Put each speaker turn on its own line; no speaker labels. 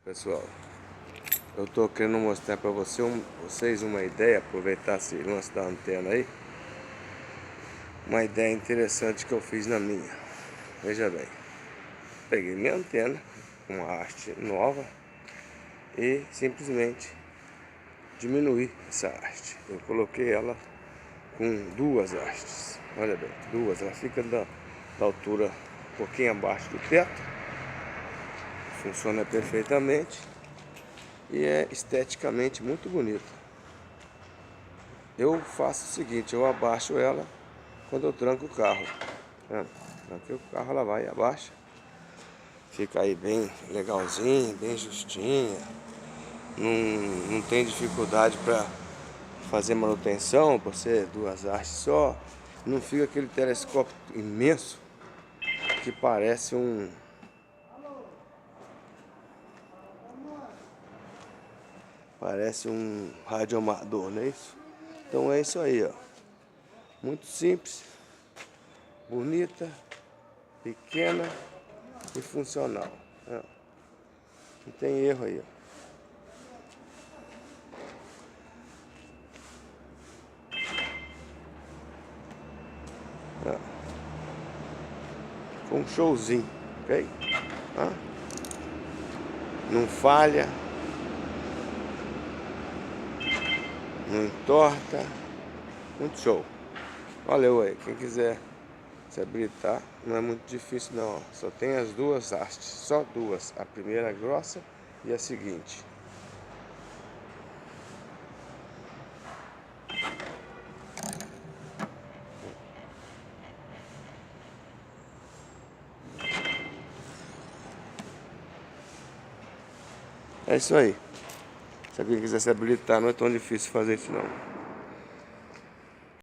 Pessoal, eu tô querendo mostrar para vocês uma ideia, aproveitar esse lance da antena aí. Uma ideia interessante que eu fiz na minha. Veja bem, peguei minha antena, uma haste nova, e simplesmente diminuí essa haste. Eu coloquei ela com duas hastes. Olha bem, duas. Ela fica da altura um pouquinho abaixo do teto. Funciona perfeitamente. E é esteticamente muito bonito. Eu faço o seguinte, eu abaixo ela quando eu tranco o carro. Tranquei o carro, ela vai e abaixa. Fica aí bem legalzinho, bem justinha. Não tem dificuldade para fazer manutenção, por ser duas hastes só. Não fica aquele telescópio imenso que parece um radioamador, não é isso? Então é isso aí, ó. Muito simples, bonita, pequena e funcional. Não tem erro aí, ó. Foi um showzinho, ok? Não falha, não entorta, muito show. Valeu aí, quem quiser se habilitar, não é muito difícil não, ó. Só tem as duas hastes, só duas, a primeira grossa e a seguinte. É isso aí. Se alguém quiser se habilitar, não é tão difícil fazer isso não.